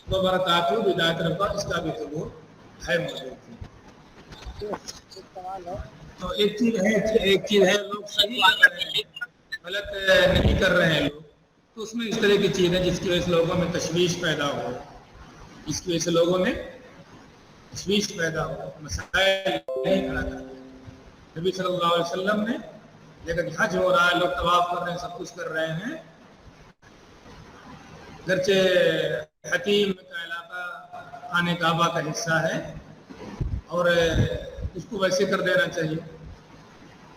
وبرکاتہ بھی دائیں طرف کا، اس کا بھی ثبوت ہے موجود۔ تو ایک چیز ہے لوگ صحیح کر رہے ہیں، غلط نہیں کر رہے ہیں لوگ، تو اس میں اس طرح کی چیز ہے جس کی وجہ سے لوگوں میں تشویش پیدا ہو، اس کی وجہ سے لوگوں میں تشویش پیدا ہو، مسائل نہیں کھڑا کرتے۔ نبی صلی اللہ علیہ وسلم نے لیکن حج ہو رہا ہے، لوگ طواف کر رہے ہیں، سب کچھ کر رہے ہیں، گرچہ حتیم کا علاقہ خانہ کعبہ کا حصہ ہے اور اس کو ویسے کر دینا چاہیے،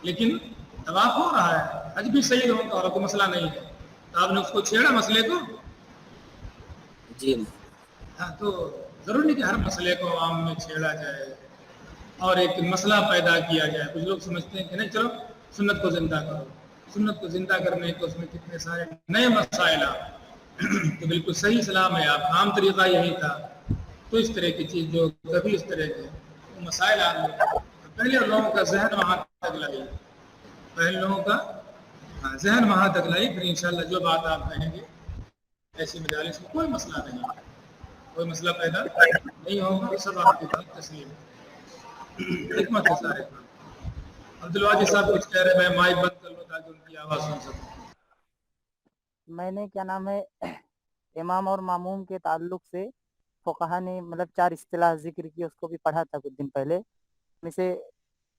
لیکن طواف ہو رہا ہے، حج بھی صحیح ہوگا اور کوئی مسئلہ نہیں ہے، تو آپ نے اس کو چھیڑا مسئلے کو؟ جی ہاں، تو ضروری نہیں کہ ہر مسئلے کو عوام میں چھیڑا جائے اور ایک مسئلہ پیدا کیا جائے۔ کچھ لوگ سمجھتے ہیں کہ نہیں، چلو سنت کو زندہ کرو، سنت کو زندہ کرنے کو اس میں کتنے سارے نئے مسائل تو بالکل صحیح اسلام ہے، آپ عام طریقہ یہی تھا، تو اس طرح کی چیز جو کبھی اس طرح کے مسائل آ گئے، پہلے لوگوں کا ذہن وہاں تک لائیے، پہلے لوگوں کا ذہن وہاں تک لائیے، پھر انشاءاللہ جو بات آپ کہیں گے ایسی مجالس میں کوئی مسئلہ نہیں ہے، کوئی مسئلہ پیدا نہیں ہوگا، سب آپ کی بات تسلیم ہے، حکمت ہے سارے کام۔ عبدالواجد صاحب کچھ کہہ رہے ہیں، میں مائک بند کر لوں تاکہ ان کی آواز سن سکوں۔ میں نے کیا نام ہے امام اور معموم کے تعلق سے فقہا نے مطلب 4 اصطلاح ذکر کی، اس کو بھی پڑھا تھا کچھ دن پہلے، میں سے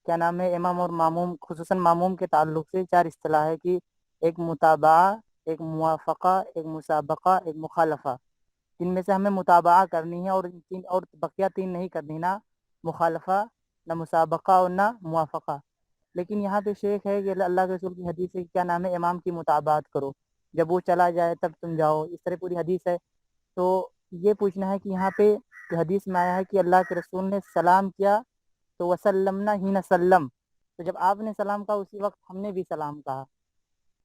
کیا نام ہے امام اور معموم خصوصاً معموم کے تعلق سے 4 اصطلاح ہے کہ ایک متابعہ، ایک موافقہ، ایک مسابقہ، ایک مخالفہ۔ جن میں سے ہمیں متابعہ کرنی ہے اور بقیہ 3 نہیں کرنی، نہ مخالفہ، نہ مسابقہ اور نہ موافقہ۔ لیکن یہاں پہ شیخ ہے کہ اللہ کے رسول کی حدیث ہے کہ کیا نام ہے امام کی متابعت کرو، جب وہ چلا جائے تب تم جاؤ، اس طرح پوری حدیث ہے۔ تو یہ پوچھنا ہے کہ یہاں پہ حدیث میں آیا ہے کہ اللہ کے رسول نے سلام کیا تو وسلمنا ہینا سلم، تو جب آپ نے سلام کہا اسی وقت ہم نے بھی سلام کہا،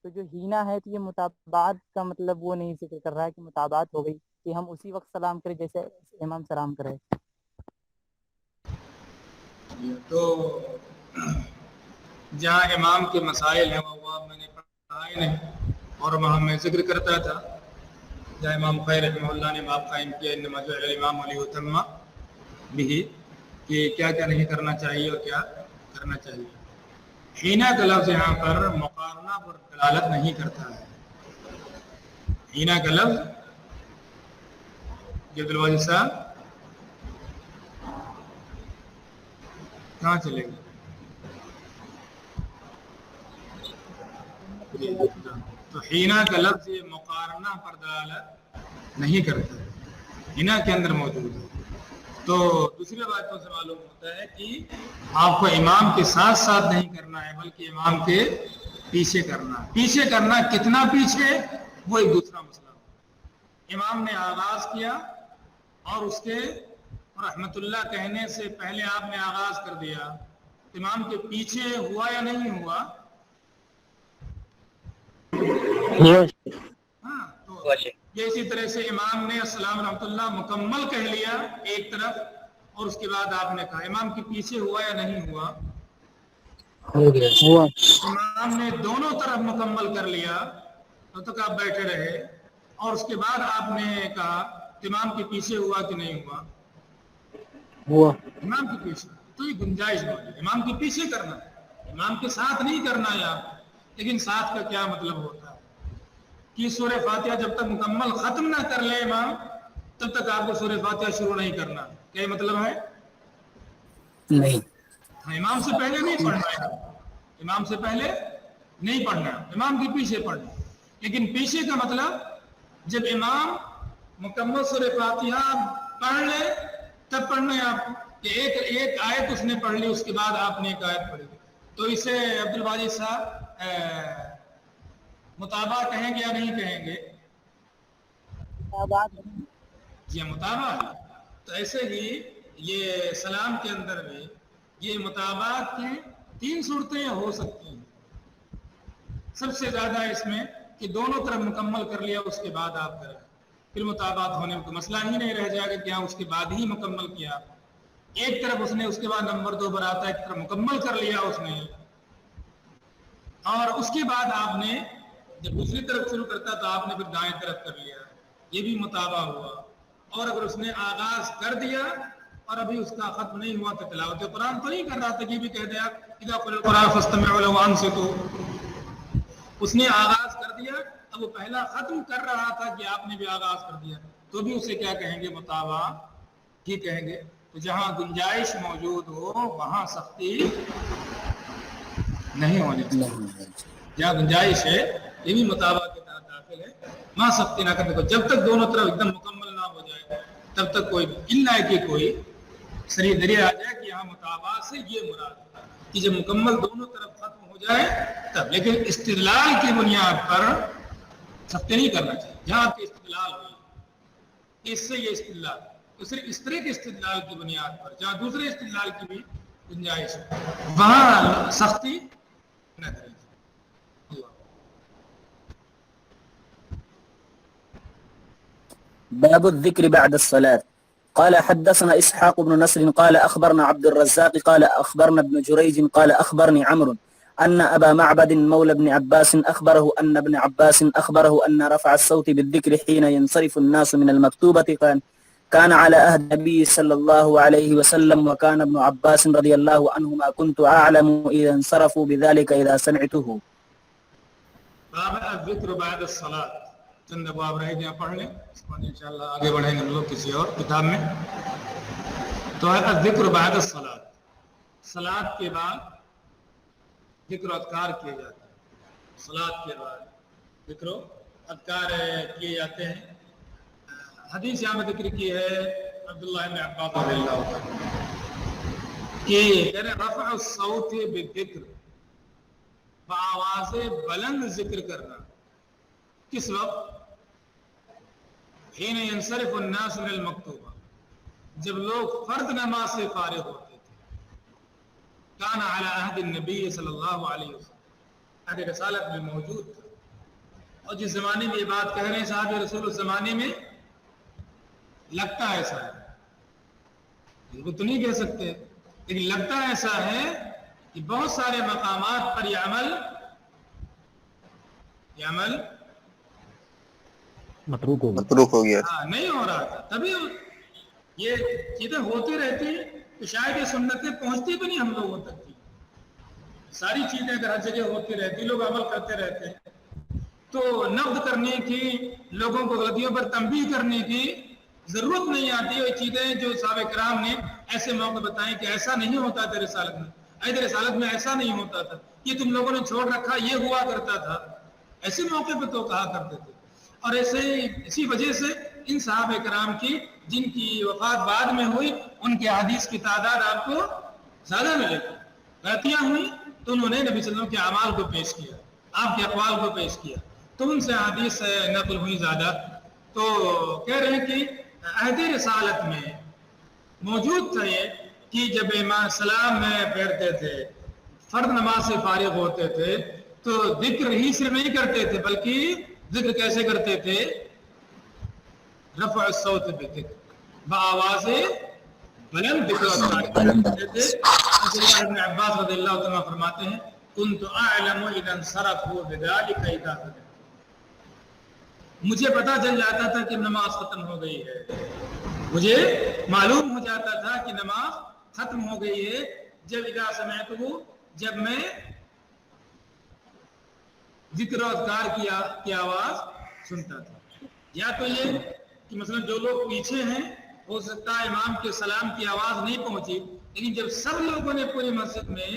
تو جو ہینا ہے تو یہ متابعت کا مطلب وہ نہیں ذکر کر رہا ہے کہ متابعت ہو گئی کہ ہم اسی وقت سلام کریں جیسے امام سلام کرے۔ تو جہاں امام کے مسائل ہیں وہ میں نے پڑھائے نہیں، اور وہاں میں ذکر کرتا تھا جہاں امام خیر رحمہ اللہ نے باب قائم کیا انما جعل الامام لیؤتم بہ، کہ کیا کیا نہیں کرنا چاہیے اور کیا کرنا چاہیے۔ حینہ کا لفظ یہاں پر مقارنہ پر دلالت نہیں کرتا ہے، حینہ کا لفظ یہ عبدالواجد صاحب کہاں چلے گئے؟ تو حینہ کا لفظ یہ مقارنہ پر دلالت نہیں کرتا ہے، حینہ کے اندر موجود ہے۔ تو دوسری باتوں سے معلوم ہوتا ہے کہ آپ کو امام کے ساتھ ساتھ نہیں کرنا ہے بلکہ امام کے پیچھے کرنا ہے۔ پیچھے کرنا کتنا پیچھے وہ ایک دوسرا مسئلہ ہے۔ امام نے آغاز کیا اور اس کے رحمت اللہ کہنے سے پہلے آپ نے آغاز کر دیا، امام کے پیچھے ہوا یا نہیں ہوا؟ ہاں، تو یہ اسی طرح سے امام نے السلام رحمۃ اللہ مکمل کہہ لیا ایک طرف اور اس کے بعد آپ نے کہا، امام کے پیچھے ہوا یا نہیں ہوا؟ ہو گیا، ہوا۔ امام نے دونوں طرف مکمل کر لیا تب تک آپ بیٹھے رہے اور اس کے بعد آپ نے کہا امام کے پیچھے ہوا کہ نہیں ہوا؟ ہوا امام کے پیچھے، تو یہ گنجائش موجود ہے امام کے پیچھے کرنا، امام کے ساتھ نہیں کرنا ہے آپ۔ لیکن ساتھ کا کیا مطلب ہوتا ہے کہ سورہ فاتحہ جب تک مکمل ختم نہ کر لے امام تب تک آپ کو سورہ فاتحہ شروع نہیں کرنا، کیا مطلب ہے؟ نہیں، ہاں، امام سے پہلے نہیں پڑھنا ہے، امام سے پہلے نہیں پڑھنا، امام کے پیچھے پڑھنا۔ لیکن پیچھے کا مطلب جب امام مکمل سورہ فاتحہ پڑھ لے تب پڑھنا ہے آپ کو، کہ ایک آیت اس نے پڑھ لی اس کے بعد آپ نے ایک آیت پڑھی، تو اسے عبدالواجد صاحب مطابع کہیں گے یا نہیں کہیں گے؟ یہ مطابع ہے۔ تو ایسے ہی یہ سلام کے اندر بھی یہ مطابعت کی 3 صورتیں ہو سکتی ہیں، سب سے زیادہ اس میں کہ دونوں طرف مکمل کر لیا اس کے بعد آپ کریں، پھر مطابعت ہونے میں کوئی مسئلہ ہی نہیں رہ جائے گا کہ ہاں اس کے بعد ہی مکمل کیا، ایک طرف اس نے اس کے بعد نمبر 2 پر آتا ہے ایک طرف مکمل کر لیا اس نے، اور اس کے بعد آپ نے جب دوسری طرف شروع کرتا تو آپ نے پھر دائیں طرف کر لیا، یہ بھی مطابع ہوا۔ اور اگر اس نے آغاز کر دیا اور ابھی اس کا ختم نہیں ہوا تو تلاوت قرآن تو نہیں کر رہا تھا، یہ بھی کہہ دیا اذا قرئ القرآن فاستمعوا له وانصتوا، اس نے آغاز کر دیا، اب وہ پہلا ختم کر رہا تھا کہ آپ نے بھی آغاز کر دیا، تو بھی اسے کیا کہیں گے؟ مطابع ہی کہیں گے۔ تو جہاں گنجائش موجود ہو وہاں سختی نہیں ہونے چاہیے. جہاں گنجائش ہے یہ بھی مطابق کے تحت داخل ہے. ماں سختی نہ کرنے کو جب تک دونوں طرف ایک دم مکمل نہ ہو جائے تب تک کوئی الا ہے کہ کوئی صریح دلیل آ جائے کہ یہاں مطابق سے یہ مراد ہے کہ جب مکمل دونوں طرف ختم ہو جائے تب. لیکن استدلال کی بنیاد پر سختی نہیں کرنا چاہیے. جہاں آپ کی استدلال ہوئی اس سے یہ استدلال تو صرف اس طرح کے استدلال کی بنیاد پر جہاں دوسرے استدلال کی بھی گنجائش ہے وہاں سختی نہ کریں. باب الذكر بعد الصلاة. قال حدثنا إسحاق بن نصر قال أخبرنا عبد الرزاق قال أخبرنا ابن جريج قال أخبرني عمرو أن أبا معبد مولى ابن عباس أخبره أن ابن عباس أخبره أن رفع الصوت بالذكر حين ينصرف الناس من المكتوبة كان على عهد النبي صلى الله عليه وسلم وكان ابن عباس رضي الله عنهما كنت أعلم إذا انصرفوا بذلك إذا سمعته. باب الذکر بعد الصلاة. چند ابواب رہ گئے پڑھ لیں اس کو انشاءاللہ آگے بڑھیں گے ہم لوگ کسی اور کتاب میں. تو الذکر بعد الصلاة. صلاة کے بعد ذکر و اذکار کیے جاتے ہیں. صلاة کے بعد ذکر و اذکار کیے جاتے ہیں. حدیث یہاں میں ذکر کی ہے عبداللہ بن عباس رضی اللہ عنہ کہ رفع الصوت بالذکر بآواز بلند ذکر کرنا کس وقت حین ینصرف الناس من المکتوبہ جب لوگ فرض نماز سے فارغ ہوتے تھے. کان علی عہد النبی صلی اللہ علیہ وسلم عہد رسالت میں موجود تھا. اور جس زمانے میں یہ بات کہہ رہے ہیں صحابہ رسول اس زمانے میں لگتا ایسا ہے, بالکل تو نہیں کہہ سکتے لیکن لگتا ایسا ہے کہ بہت سارے مقامات پر یہ عمل متروک ہو گیا تھا. نہیں ہو رہا تھا. تبھی یہ چیزیں ہوتی رہتی ہیں تو شاید یہ سنتیں پہنچتی بھی نہیں ہم لوگوں تک کی. ساری چیزیں اگر ہر جگہ ہوتی رہتی لوگ عمل کرتے رہتے ہیں تو نقد کرنے کی لوگوں کو غلطیوں پر تنبیہ کرنے کی ضرورت نہیں آتی. وہ چیزیں جو صحابہ کرام نے ایسے موقع بتائیں کہ ایسا نہیں ہوتا تھا رسالت میں, رسالت میں ایسا نہیں ہوتا تھا, یہ تم لوگوں نے چھوڑ رکھا, یہ ہوا کرتا تھا, ایسے موقع پہ تو کہا کرتے تھے. اور اسی وجہ سے ان صحابہ کرام کی جن کی وفات بعد میں ہوئی ان کے حدیث کی تعداد آپ کو زیادہ ملے گی. غلطیاں ہوئی تو انہوں نے نبی صلی اللہ علیہ وسلم کے اعمال کو پیش کیا, آپ کے اقوال کو پیش کیا, تو ان سے حدیث نقل ہوئی زیادہ. تو کہہ رہے ہیں کہ عہد رسالت میں موجود تھا یہ کہ جب امام سلام میں پھیرتے تھے فرض نماز سے فارغ ہوتے تھے تو ذکر ہی صرف نہیں کرتے تھے بلکہ ذکر کیسے کرتے تھے؟ رفع الصوت بالذکر, بآواز بلند ذکر کرتے تھے. عبداللہ بن عباس رضی اللہ عنہ فرماتے ہیں كنت اعلم اذا انصرفوا بذلك اذا ختم. مجھے پتا چل جاتا تھا کہ نماز ختم ہو گئی ہے, مجھے معلوم ہو جاتا تھا کہ نماز ختم ہو گئی ہے جب اذا سمعته جب میں ذکر و اذکار کی آواز سنتا تھا. یا تو یہ کہ مثلا جو لوگ پیچھے ہیں ہو سکتا ہے امام کے سلام کی آواز نہیں پہنچی, لیکن جب سب لوگوں نے پوری مسجد میں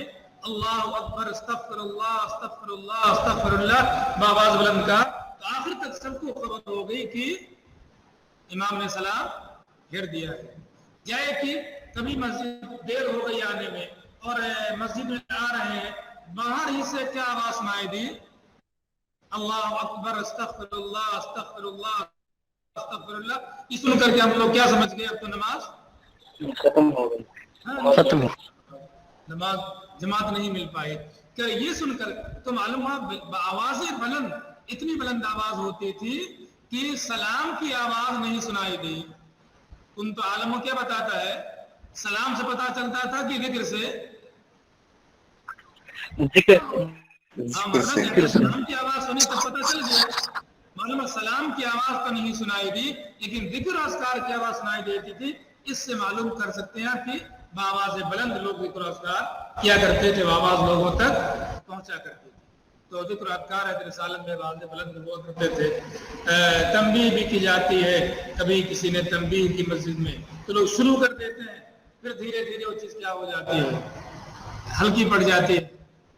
اللہ اکبر استغفر اللہ استغفر اللہ استغفر اللہ بآواز بلند کا تو آخر تک سب کو خبر ہو گئی کہ امام نے سلام پھیر دیا ہے. جائے کہ کبھی مسجد دیر ہو گئی آنے میں اور مسجد میں آ رہے ہیں, باہر ہی سے کیا آواز سنائی دی, اللہ اکبر استغفر اللہ استغفر اللہ استغفر اللہ. یہ سن کر کے ہم لوگ کیا سمجھ گئے اب تو نماز ختم ہو گئی, ختم ہو نماز جماعت نہیں مل پائی. کہ یہ سن کر تو معلوم ہوا آواز بلند, اتنی بلند آواز ہوتی تھی کہ سلام کی آواز نہیں سنائی دی. ان تو عالموں کیا بتاتا ہے, سلام سے پتا چلتا تھا کہ ذکر سے سلام کی آواز سنی تو پتا چل گیا. معلوم ہے سلام کی آواز تو نہیں سنائی دی لیکن ذکر اذکار کی آواز سنائی دیتی تھی. اس سے معلوم کر سکتے ہیں کہ بآواز بلند لوگ ذکر اذکار کیا کرتے تھے, آواز لوگوں تک پہنچا کرتے تھے. تو ذکر اذکار ہے رسالت میں آواز بلند ہوا کرتے تھے. تنبیہ بھی کی جاتی ہے, کبھی کسی نے تنبیہ کی مسجد میں تو لوگ شروع کر دیتے ہیں, پھر دھیرے دھیرے وہ چیز کیا ہو جاتی ہے, ہلکی پڑ جاتی ہے.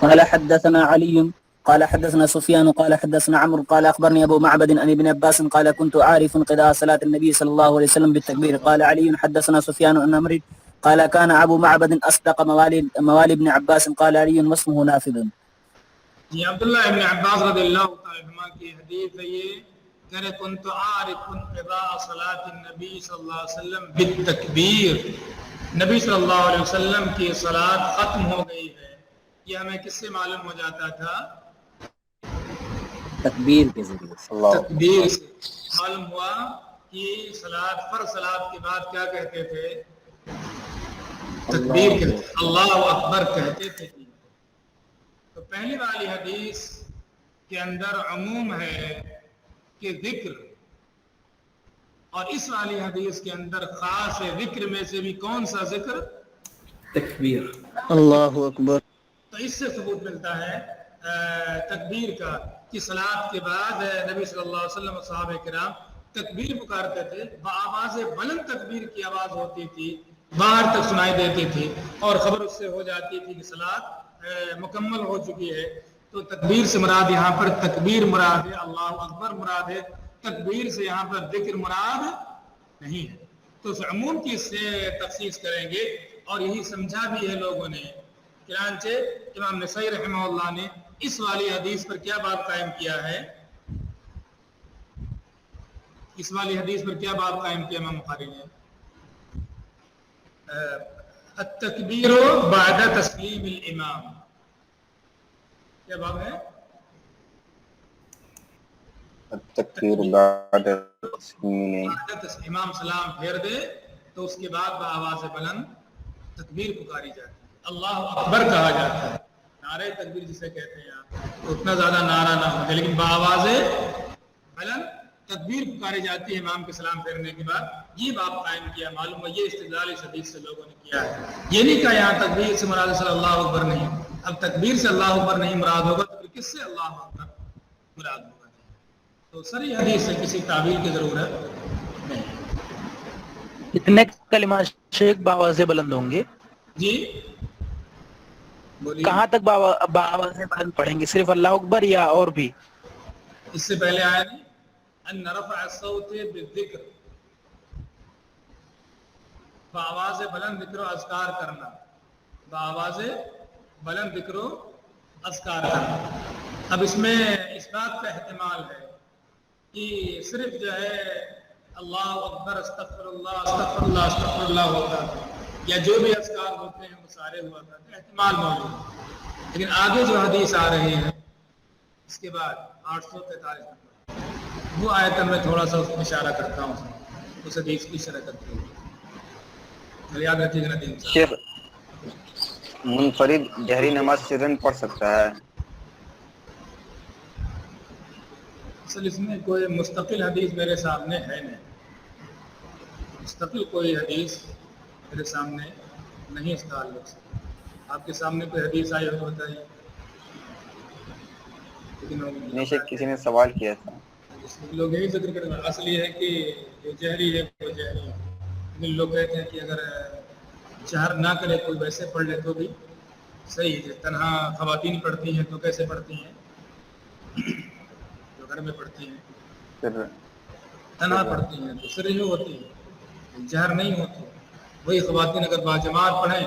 قال حدثنا علي قال حدثنا سفيان قال حدثنا عمرو قال أخبرني أبو معبد عن ابن عباس قال كنت عارف قراءة صلاة النبي صلى الله عليه وسلم بالتكبير. قال علي حدثنا سفيان عن عمرو قال كان أبو معبد أصدق موالي ابن عباس. قال علي واسمه نافذ. جی عبداللہ ابن عباس رضی اللہ تعالی عنہ کی حدیث ہے یہ کہ كنت عارف قراءة صلاة النبی صلی اللہ علیہ وسلم بالتکبیر. نبی صلی اللہ علیہ وسلم کی صلاۃ ختم ہو گئی ہے، یہ ہمیں کس سے معلوم ہو جاتا تھا؟ تکبیر کے ذریعے سے، تکبیر سے معلوم ہوا کہ صلاۃ فرض صلاۃ کے بعد کیا کہتے تھے؟ تکبیر کہتے تھے، اللہ اکبر کہتے تھے۔ تو پہلی والی حدیث کے اندر عموم ہے کہ ذکر، اور اس والی حدیث کے اندر خاص ہے ذکر میں سے بھی کون سا ذکر؟ تکبیر، اللہ اکبر۔ تو اس سے ثبوت ملتا ہے تکبیر کا کہ صلاۃ کے بعد نبی صلی اللہ علیہ وسلم و صحابہ کرام تکبیر پکارتے تھے، بآواز بلند تکبیر کی آواز ہوتی تھی، باہر تک سنائی دیتی تھی اور خبر اس سے ہو جاتی تھی کہ صلاۃ مکمل ہو چکی ہے۔ تو تکبیر سے مراد یہاں پر تکبیر مراد ہے، اللہ اکبر مراد ہے، تکبیر سے یہاں پر ذکر مراد نہیں ہے۔ تو اس عموم کی اس سے تخصیص کریں گے اور یہی سمجھا بھی ہے لوگوں نے۔ چنانچہ امام نسائی رحمہ اللہ نے اس والی حدیث پر کیا باب قائم کیا ہے؟ اس والی حدیث پر کیا باب قائم کیا امام بخاری نے؟ التکبیر بعد تسلیم الامام، کیا باب ہے؟ التکبیر بعد تسلیم، امام سلام پھیر دے تو اس کے بعد بآواز بلند تکبیر پکاری جاتی ہے، اللہ اکبر کہا جاتا ہے، نعرہ تکبیر جسے کہتے ہیں آپ، اتنا زیادہ نعرہ نہ ہوتا لیکن بآواز بلند تکبیر پکاری جاتی ہے امام کے سلام پھیرنے کے بعد۔ یہ باب قائم کیا، معلوم ہے یہ استدلال اس حدیث سے لوگوں نے کیا ہے۔ یہ نہیں کہا یہاں تکبیر سے مراد صلی اللہ اکبر نہیں، اب تکبیر سے اللہ اکبر نہیں مراد ہوگا تو پھر کس سے اللہ اکبر مراد ہوگا؟ تو صریح حدیث سے کسی تعبیر کی ضرورت نہیں۔ کتنے کلمات شیخ بآواز بلند ہوں گے؟ جی بولیے، کہاں تک بآواز بلند پڑھیں گے؟ صرف اللہ اکبر یا اور بھی؟ اس سے پہلے آیا نہیں ان رفع الصوت بالذکر، بآواز بلند ذکر و اذکار کرنا، بآواز بلند ذکر و اذکار کرنا۔ اب اس میں اس بات کا احتمال ہے کہ صرف جو ہے اللہ اکبر استغفر اللہ استغفر اللہ استغفر اللہ ہوتا ہے یا جو بھی اذکار ہوتے ہیں وہ سارے ہوا کرتے ہیں، احتمال موجود ہے۔ لیکن آگے جو حدیث آ رہی ہے اس کے بعد 843 نمبر وہ آیت میں تھوڑا سا اس میں اشارہ کرتا ہوں، اس حدیث کی شرح کرتے ہوئے یاد رکھیے گا ندیم صاحب۔ شیخ منفرد جہری نماز سرن پڑھ سکتا ہے؟ اصل اس میں کوئی مستقل حدیث میرے سامنے ہے نہیں، مستقل کوئی حدیث میرے سامنے نہیں اس تعلق سے۔ آپ کے سامنے کوئی حدیث آئی ہو بتائیے؟ نہیں شیخ، کسی نے سوال کیا تھا، لوگ یہی ذکر کریں، اصل یہ ہے کہ جو جہری ہے وہ جہری ہے، لیکن لوگ کہتے ہیں کہ اگر جہر نہ کرے کوئی ویسے پڑھ لے تو بھی صحیح ہے۔ تنہا خواتین پڑھتی ہیں تو کیسے پڑھتی ہیں؟ جو گھر میں پڑھتی ہیں پھر تنہا پڑھتی ہیں تو سر یوں ہوتی ہے، جہر نہیں ہوتی۔ وہی خواتین اگر باجماعت پڑھیں